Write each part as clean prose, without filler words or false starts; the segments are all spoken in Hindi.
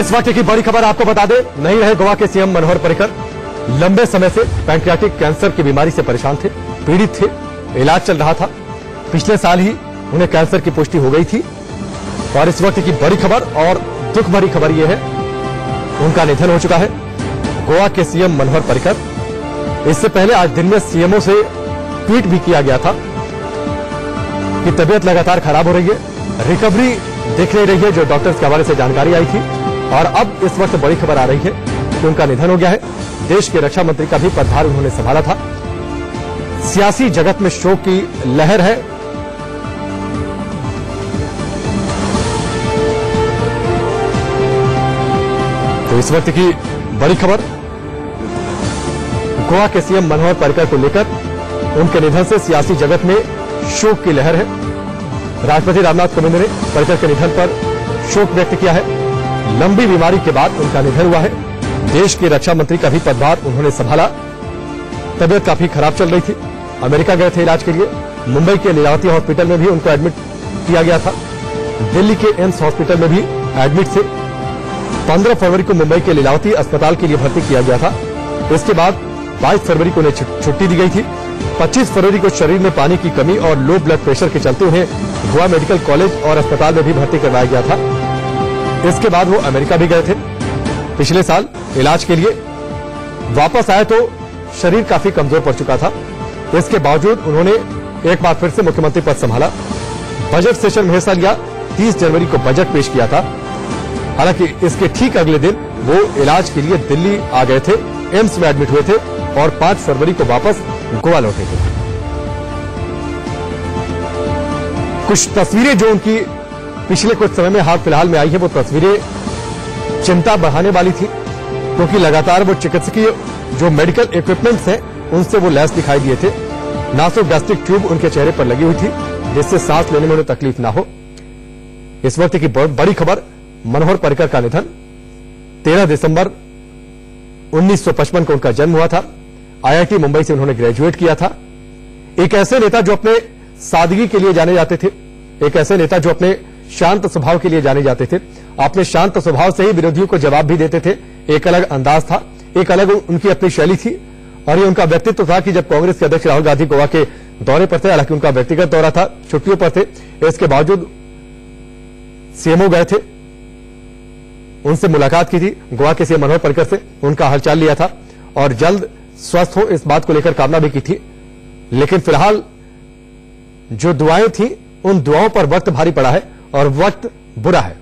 इस वक्त की बड़ी खबर आपको बता दें, नहीं रहे गोवा के सीएम मनोहर पर्रिकर। लंबे समय से पैंक्रियाटिक कैंसर की बीमारी से परेशान थे, पीड़ित थे, इलाज चल रहा था। पिछले साल ही उन्हें कैंसर की पुष्टि हो गई थी और इस वक्त की बड़ी खबर और दुख भरी खबर यह है, उनका निधन हो चुका है। गोवा के सीएम मनोहर पर्रिकर। इससे पहले आज दिन में सीएमओ से ट्वीट भी किया गया था कि तबीयत लगातार खराब हो रही है, रिकवरी दिख नहीं रही है, जो डॉक्टर्स के हवाले से जानकारी आई थी। और अब इस वक्त बड़ी खबर आ रही है कि उनका निधन हो गया है। देश के रक्षा मंत्री का भी पदभार उन्होंने संभाला था। सियासी जगत में शोक की लहर है। तो इस वक्त की बड़ी खबर गोवा के सीएम मनोहर पर्रिकर को लेकर, उनके निधन से सियासी जगत में शोक की लहर है। राष्ट्रपति रामनाथ कोविंद ने पर्रिकर के निधन पर शोक व्यक्त किया है। लंबी बीमारी के बाद उनका निधन हुआ है। देश के रक्षा मंत्री का भी पदभार उन्होंने संभाला। तबियत काफी खराब चल रही थी, अमेरिका गए थे इलाज के लिए। मुंबई के लीलावती हॉस्पिटल में भी उनको एडमिट किया गया था। दिल्ली के एम्स हॉस्पिटल में भी एडमिट थे। 15 फरवरी को मुंबई के लीलावती अस्पताल के लिए भर्ती किया गया था। इसके बाद 22 फरवरी को उन्हें छुट्टी दी गई थी। 25 फरवरी को शरीर में पानी की कमी और लो ब्लड प्रेशर के चलते उन्हें गोवा मेडिकल कॉलेज और अस्पताल में भी भर्ती करवाया गया था। इसके बाद वो अमेरिका भी गए थे पिछले साल इलाज के लिए। वापस आए तो शरीर काफी कमजोर पड़ चुका था। इसके बावजूद उन्होंने एक बार फिर से मुख्यमंत्री पद संभाला। बजट सेशन में हिस्सा लिया। 30 जनवरी को बजट पेश किया था। हालांकि इसके ठीक अगले दिन वो इलाज के लिए दिल्ली आ गए थे, एम्स में एडमिट हुए थे और 5 फरवरी को वापस गोवा लौटे थे। कुछ तस्वीरें जो उनकी पिछले कुछ समय में हाल फिलहाल में आई है, वो तस्वीरें चिंता बढ़ाने वाली थी, क्योंकि लगातार वो चिकित्सकीय जो मेडिकल इक्विपमेंट्स हैं उनसे वो लैस दिखाई दिए थे। नासोगैस्ट्रिक ट्यूब उनके चेहरे पर लगी हुई थी, जिससे सांस लेने में उन्हें तकलीफ ना हो। इस वक्त की बड़ी खबर, मनोहर पर्रिकर का निधन। 13 दिसंबर 1955 को उनका जन्म हुआ था। आईआईटी मुंबई से उन्होंने ग्रेजुएट किया था। एक ऐसे नेता जो अपने सादगी के लिए जाने जाते थे, एक ऐसे नेता जो अपने शांत स्वभाव के लिए जाने जाते थे। अपने शांत स्वभाव से ही विरोधियों को जवाब भी देते थे। एक अलग अंदाज था, एक अलग उनकी अपनी शैली थी और ये उनका व्यक्तित्व था कि जब कांग्रेस के अध्यक्ष राहुल गांधी गोवा के दौरे पर थे, हालांकि उनका व्यक्तिगत दौरा था, छुट्टियों पर थे, इसके बावजूद सीएमओ गए थे, उनसे मुलाकात की थी गोवा के सीएम मनोहर पर्रिकर से, उनका हालचाल लिया था और जल्द स्वस्थ हो इस बात को लेकर कामना भी की थी। लेकिन फिलहाल जो दुआएं थी, उन दुआओं पर वक्त भारी पड़ा है और वक्त बुरा है।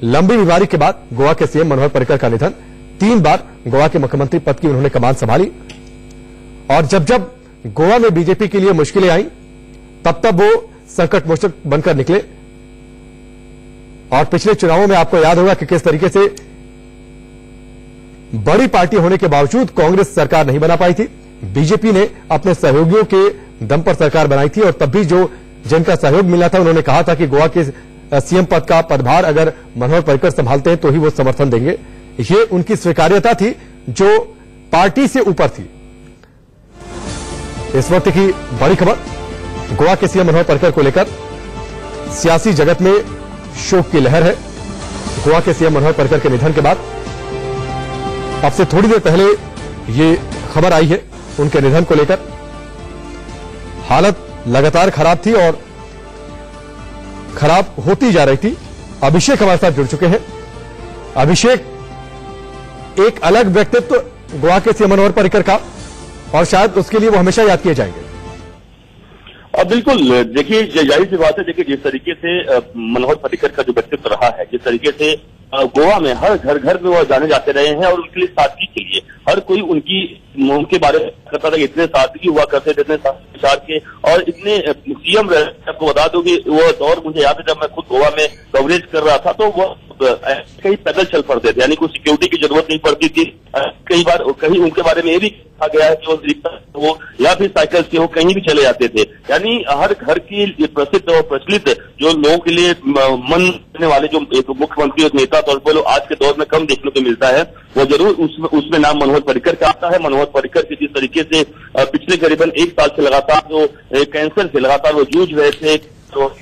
लंबी बीमारी के बाद गोवा के सीएम मनोहर पर्रिकर का निधन। 3 बार गोवा के मुख्यमंत्री पद की उन्होंने कमान संभाली और जब जब गोवा में बीजेपी के लिए मुश्किलें आई, तब तब वो संकट मोचक बनकर निकले। और पिछले चुनावों में आपको याद होगा कि किस तरीके से बड़ी पार्टी होने के बावजूद कांग्रेस सरकार नहीं बना पाई थी। बीजेपी ने अपने सहयोगियों के दम पर सरकार बनाई थी और तब भी जो जिनका सहयोग मिला था, उन्होंने कहा था कि गोवा के सीएम पद का पदभार अगर मनोहर पर्रिकर संभालते हैं तो ही वो समर्थन देंगे। ये उनकी स्वीकार्यता थी जो पार्टी से ऊपर थी। इस वक्त की बड़ी खबर, गोवा के सीएम मनोहर पर्रिकर को लेकर सियासी जगत में शोक की लहर है। गोवा के सीएम मनोहर पर्रिकर के निधन के बाद अब से थोड़ी देर पहले ये खबर आई है उनके निधन को लेकर। हालत लगातार खराब थी और खराब होती जा रही थी। अभिषेक हमारे साथ जुड़ चुके हैं। अभिषेक, एक अलग व्यक्तित्व गोवा के सीएम मनोहर पर्रिकर का और शायद उसके लिए वो हमेशा याद किए जाएंगे। बिल्कुल, देखिए जाहिर सी बात है, देखिए जिस तरीके से मनोहर पर्रिकर का जो व्यक्तित्व रहा है, जिस तरीके से गोवा में हर घर घर में वो जाने जाते रहे हैं और उनके लिए सादगी के लिए हर कोई उनके बारे में करता था कि इतने सादगी हुआ करते थे, इतने विचार के और इतने सीएम रहे। आपको बता दूं कि वो दौर मुझे याद है जब मैं खुद गोवा में कवरेज कर रहा था, तो वो कहीं पैदल चल पड़ते थे, यानी कोई सिक्योरिटी की जरूरत नहीं पड़ती थी। कई बार कहीं उनके बारे में ये भी कहा गया है कि वो रिक्शा हो या फिर साइकिल से हो, कहीं भी चले जाते थे। यानी हर घर की प्रसिद्ध और प्रचलित जो लोगों के लिए मन करने वाले जो एक मुख्यमंत्री और नेता तौर पर आज के दौर में कम देखने को मिलता है, वो जरूर उसमें नाम मनोहर पर्रिकर का आता है। मनोहर पर्रिकर की जिस तरीके से पिछले करीबन 1 साल से लगातार जो कैंसर से लगातार वो जूझ रहे थे, तो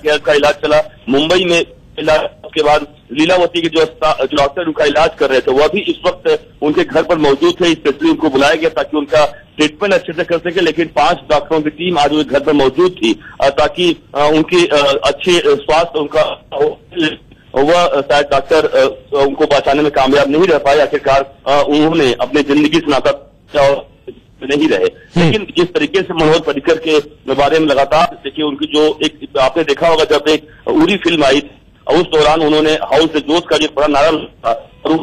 का इलाज चला, मुंबई में इलाज के बाद लीलावती के जो डॉक्टर उनका इलाज कर रहे थे वह भी इस वक्त उनके घर पर मौजूद थे। स्पेशली उनको बुलाया गया ताकि उनका ट्रीटमेंट अच्छे से कर सके, लेकिन 5 डॉक्टरों की टीम आज उनके घर पर मौजूद थी ताकि उनकी अच्छे स्वास्थ्य उनका वह शायद डॉक्टर उनको बचाने में कामयाब नहीं रह पाए। आखिरकार उन्होंने अपनी जिंदगी से नाता नहीं रहे। लेकिन जिस तरीके से मनोहर पर्रिकर के बारे में लगातार देखिए, उनकी जो एक आपने देखा होगा जब एक उरी फिल्म आई उस दौरान उन्होंने हाउस द जोश का जो बड़ा नारा था और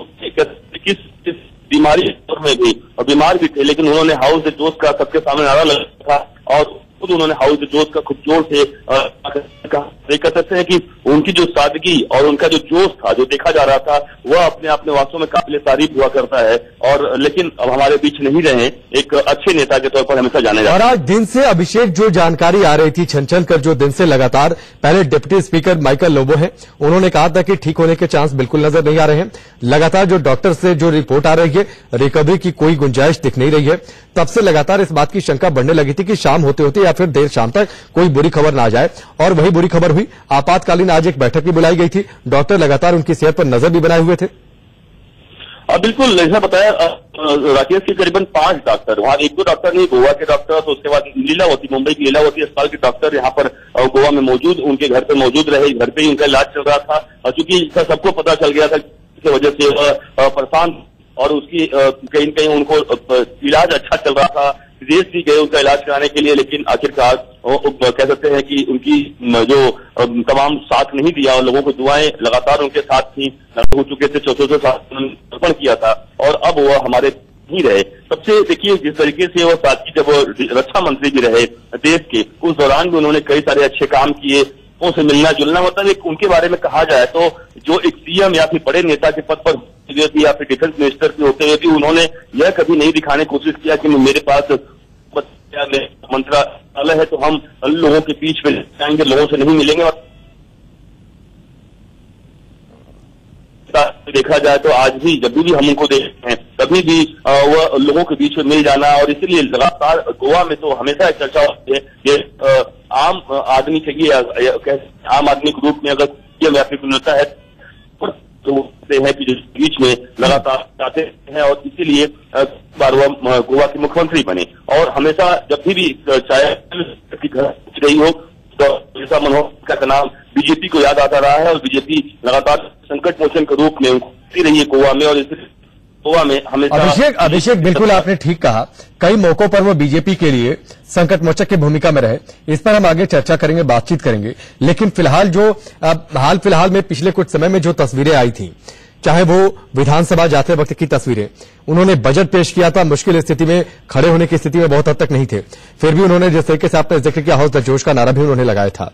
किस बीमारी में भी और बीमार भी थे, लेकिन उन्होंने हाउस द जोश का सबके सामने नारा लगाया था और खुद उन्होंने हाउस द जोश का खूब जोर से कह सकते हैं कि उनकी जो सादगी और उनका जो जोश था जो देखा जा रहा था वह अपने आप में वास्तव में काबिल तारीफ हुआ करता है। और लेकिन अब हमारे बीच नहीं रहे, एक अच्छे नेता के तौर पर हमेशा जाने जाते हैं। और आज दिन से अभिषेक जो जानकारी आ रही थी छन कर, जो दिन से लगातार पहले डिप्टी स्पीकर माइकल लोबो हैं, उन्होंने कहा था कि ठीक होने के चांस बिल्कुल नजर नहीं आ रहे हैं। लगातार जो डॉक्टर से जो रिपोर्ट आ रही है रिकवरी की कोई गुंजाइश दिख नहीं रही है। तब से लगातार इस बात की शंका बढ़ने लगी थी कि शाम होते होते या फिर देर शाम तक कोई बुरी खबर ना आ जाए, और वही बुरी खबर हुई। आपातकालीन आज एक बैठक भी बुलाई गई थी, डॉक्टर लगातार उनकी सेहत पर नजर भी बनाए हुए थे। बिल्कुल ऐसा बताया राकेश के करीबन 5 डॉक्टर, वहां 1-2 डॉक्टर नहीं, गोवा के डॉक्टर, तो उसके बाद लीलावती, मुंबई की लीलावती अस्पताल के डॉक्टर यहाँ पर गोवा में मौजूद, उनके घर पर मौजूद रहे। घर पे ही उनका इलाज चल रहा था क्योंकि सबको पता चल गया था की वजह से वह परेशान और उसकी कहीं न कहीं उनको इलाज अच्छा चल रहा था। विदेश भी गए उनका इलाज कराने के लिए, लेकिन आखिरकार कह सकते हैं कि उनकी जो तमाम साथ नहीं दिया और लोगों को दुआएं लगातार उनके साथ थी, हो चुके थे, 400 साल अर्पण किया था और अब वह हमारे नहीं रहे। सबसे देखिए जिस तरीके से वो साथी जब वो रक्षा मंत्री भी रहे देश के, उस दौरान भी उन्होंने कई सारे अच्छे काम किए, उनसे मिलना जुलना, मतलब एक उनके बारे में कहा जाए तो जो एक सीएम या फिर बड़े नेता के पद पर या फिर डिफेंस मिनिस्टर के होते हुए भी उन्होंने यह कभी नहीं दिखाने की कोशिश किया कि मेरे पास मंत्रालय है तो हम लोगों के बीच में जाएंगे, लोगों से नहीं मिलेंगे। देखा जाए तो आज भी जब भी हम उनको देखते हैं कभी भी वह लोगों के बीच में मिल जाना, और इसीलिए लगातार गोवा में तो हमेशा चर्चा होती है कि आम आदमी चाहिए, आम आदमी के रूप में अगर मिलता है तो है कि जो बीच में लगातार जाते हैं और इसीलिए बार वह गोवा के मुख्यमंत्री बने। और हमेशा जब भी चाहे घर रही हो तो जैसा मनोहर का नाम बीजेपी को याद आता रहा है और बीजेपी लगातार संकट मोचन के रूप में रही है गोवा में, और इसलिए गोवा में हमेशा अभिषेक बिल्कुल आपने ठीक कहा, कई मौकों पर वो बीजेपी के लिए संकट मोचक की भूमिका में रहे। इस पर हम आगे चर्चा करेंगे, बातचीत करेंगे। लेकिन फिलहाल जो हाल फिलहाल में पिछले कुछ समय में जो तस्वीरें आई थी, चाहे वो विधानसभा जाते वक्त की तस्वीरें, उन्होंने बजट पेश किया था, मुश्किल स्थिति में खड़े होने की स्थिति में बहुत हद तक नहीं थे, फिर भी उन्होंने जिस तरीके से आपने जिक्र किया हाउस द जोश का नारा भी उन्होंने लगाया था।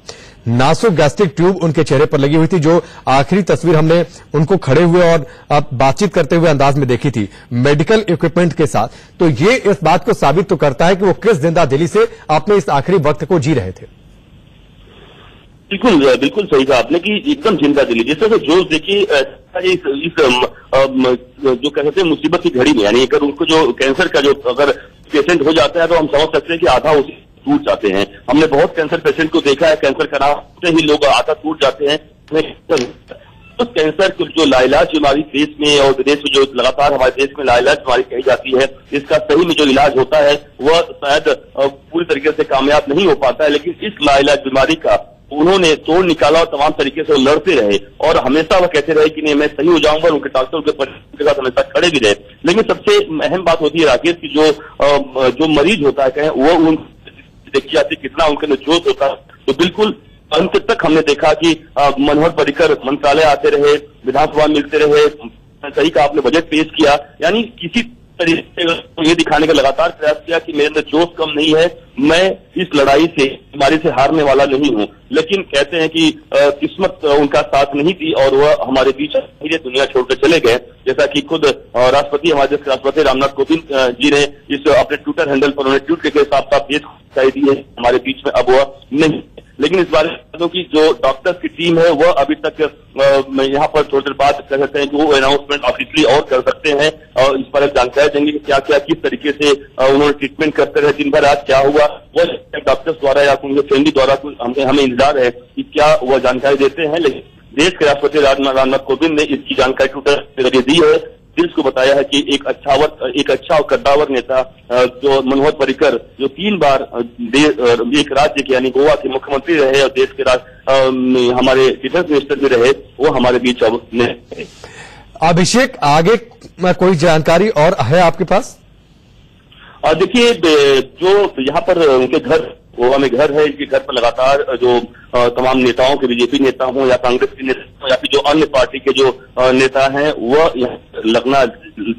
नासुक गैस्ट्रिक ट्यूब उनके चेहरे पर लगी हुई थी, जो आखिरी तस्वीर हमने उनको खड़े हुए और बातचीत करते हुए अंदाज में देखी थी मेडिकल इक्विपमेंट के साथ। तो ये इस बात को साबित तो करता है कि वो किस जिंदा दिली से अपने इस आखिरी वक्त को जी रहे थे। बिल्कुल सही कहा आपने कि एकदम जिंदा दिली, जिस तरह से जोश देखिए इस जो कह सकते हैं मुसीबत की घड़ी में, यानी अगर उनको जो कैंसर का जो अगर पेशेंट हो जाता है तो हम समझ सकते हैं कि आधा उसी टूट जाते हैं। हमने बहुत कैंसर पेशेंट को देखा है, कैंसर का नाम से ही लोग आधा टूट जाते हैं। उस कैंसर की जो लाइलाज बीमारी देश में और विदेश में जो लगातार हमारे देश में लाइलाज बीमारी कही जाती है, इसका सही में जो इलाज होता है वह शायद पूरी तरीके से कामयाब नहीं हो पाता है, लेकिन इस लाइलाज बीमारी का उन्होंने तोड़ निकाला और तमाम तरीके से वो लड़ते रहे और हमेशा वो कहते रहे कि नहीं मैं सही हो जाऊंगा, उनके डॉक्टर के साथ हमेशा खड़े भी रहे। लेकिन सबसे अहम बात होती है राकेश की जो मरीज होता है कहें वो देखी जाती कितना उनके अंदर जोश होता है। तो बिल्कुल अंत तक हमने देखा कि मनोहर पर्रिकर मंत्रालय आते रहे, विधानसभा मिलते रहे, सही का आपने बजट पेश किया, यानी किसी तरीके से ये दिखाने का लगातार प्रयास किया कि मेरे अंदर जोश कम नहीं है, मैं इस लड़ाई से बीमारी से हारने वाला नहीं हूं। लेकिन कहते हैं कि किस्मत उनका साथ नहीं दी और वह हमारे बीच धीरे दुनिया छोड़कर चले गए। जैसा कि खुद राष्ट्रपति हमारे देश के राष्ट्रपति रामनाथ कोविंद जी ने इस अपने ट्विटर हैंडल पर उन्होंने ट्वीट करके साफ साफ ये दी है हमारे बीच में अब वह नहीं। लेकिन इस बारे में की जो डॉक्टर्स की टीम है वह अभी तक यहाँ पर थोड़ी देर बाद कह सकते हैं कि वो अनाउंसमेंट ऑफिशियली और कर सकते हैं और इस पर जानकारी देंगे कि क्या क्या किस तरीके से उन्होंने ट्रीटमेंट करते रहे दिन भर, आज क्या हुआ वह डॉक्टर्स द्वारा या उनके फैमिली द्वारा हमें इंतजार है कि क्या वह जानकारी देते हैं। लेकिन देश के राष्ट्रपति रामनाथ कोविंद ने इसकी जानकारी ट्विटर के जरिए दी है। जिसको बताया है कि एक अच्छा और कद्दावर नेता जो मनोहर पर्रिकर, जो 3 बार एक राज्य के यानी गोवा के मुख्यमंत्री रहे और देश के हमारे डिफेंस मिनिस्टर भी रहे, वो हमारे बीच अब नहीं। अभिषेक, आगे कोई जानकारी और है आपके पास? देखिए, जो यहाँ पर उनके घर गोवा में घर है, इनके घर पर लगातार जो तमाम नेताओं के, बीजेपी नेता हों या कांग्रेस के नेता हों या फिर जो अन्य पार्टी के जो नेता हैं, वह लगना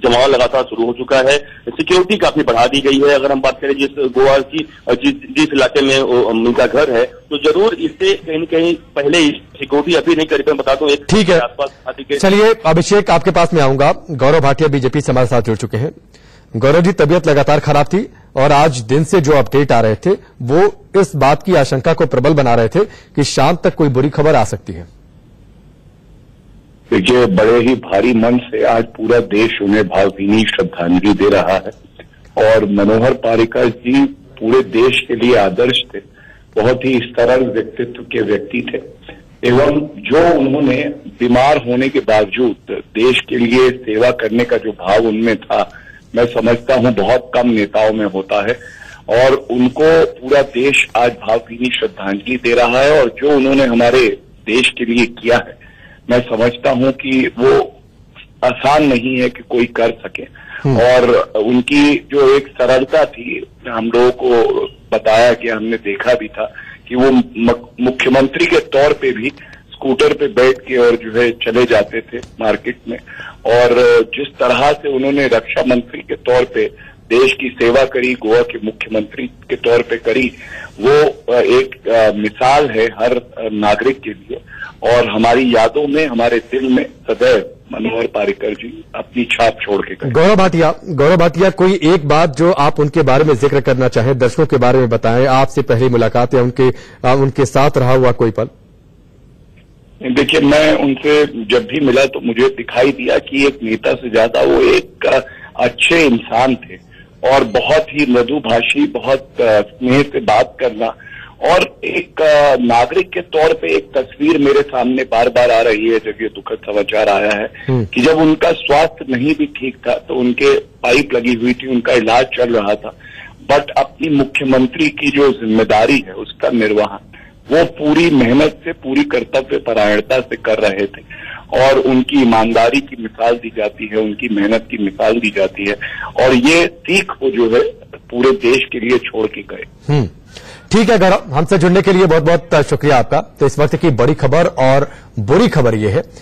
जमाव लगातार शुरू हो चुका है। सिक्योरिटी काफी बढ़ा दी गई है। अगर हम बात करें जिस गोवा की जिस इलाके में उनका घर है, तो जरूर इससे कहीं न कहीं पहले सिक्योरिटी अभी नहीं करी, मैं बता दूं एक ठीक है। चलिए अभिषेक, आपके पास में आऊंगा। गौरव भाटिया बीजेपी से हमारे साथ जुड़ चुके हैं। गौरव जी, तबीयत लगातार खराब थी और आज दिन से जो अपडेट आ रहे थे वो इस बात की आशंका को प्रबल बना रहे थे कि शाम तक कोई बुरी खबर आ सकती है। देखिए, बड़े ही भारी मन से आज पूरा देश उन्हें भावभीनी श्रद्धांजलि दे रहा है और मनोहर पर्रिकर जी पूरे देश के लिए आदर्श थे। बहुत ही सरल व्यक्तित्व के व्यक्ति थे एवं जो उन्होंने बीमार होने के बावजूद देश के लिए सेवा करने का जो भाव उनमें था, मैं समझता हूं बहुत कम नेताओं में होता है और उनको पूरा देश आज भावभीनी श्रद्धांजलि दे रहा है। और जो उन्होंने हमारे देश के लिए किया है, मैं समझता हूं कि वो आसान नहीं है कि कोई कर सके। और उनकी जो एक सरलता थी, हम लोगों को बताया कि हमने देखा भी था कि वो मुख्यमंत्री के तौर पे भी स्कूटर पे बैठ के और जो है चले जाते थे मार्केट में। और जिस तरह से उन्होंने रक्षा मंत्री के तौर पे देश की सेवा करी, गोवा के मुख्यमंत्री के तौर पे करी, वो एक मिसाल है हर नागरिक के लिए। और हमारी यादों में, हमारे दिल में सदैव मनोहर पर्रिकर जी अपनी छाप छोड़ के गए। गौरव भाटिया, कोई एक बात जो आप उनके बारे में जिक्र करना चाहें, दर्शकों के बारे में बताएं, आपसे पहली मुलाकात या उनके साथ रहा हुआ कोई पल? देखिए, मैं उनसे जब भी मिला तो मुझे दिखाई दिया कि एक नेता से ज्यादा वो एक अच्छे इंसान थे और बहुत ही मृदुभाषी, बहुत स्नेह से बात करना। और एक नागरिक के तौर पे एक तस्वीर मेरे सामने बार बार आ रही है जब ये दुखद समाचार आया है कि जब उनका स्वास्थ्य नहीं भी ठीक था तो उनके पाइप लगी हुई थी, उनका इलाज चल रहा था, बट अपनी मुख्यमंत्री की जो जिम्मेदारी है उसका निर्वहन वो पूरी मेहनत से, पूरी कर्तव्य परायणता से कर रहे थे। और उनकी ईमानदारी की मिसाल दी जाती है, उनकी मेहनत की मिसाल दी जाती है और ये सीख को जो है पूरे देश के लिए छोड़ के गए। ठीक है गौरव, हमसे जुड़ने के लिए बहुत बहुत शुक्रिया आपका। तो इस वक्त की बड़ी खबर और बुरी खबर ये है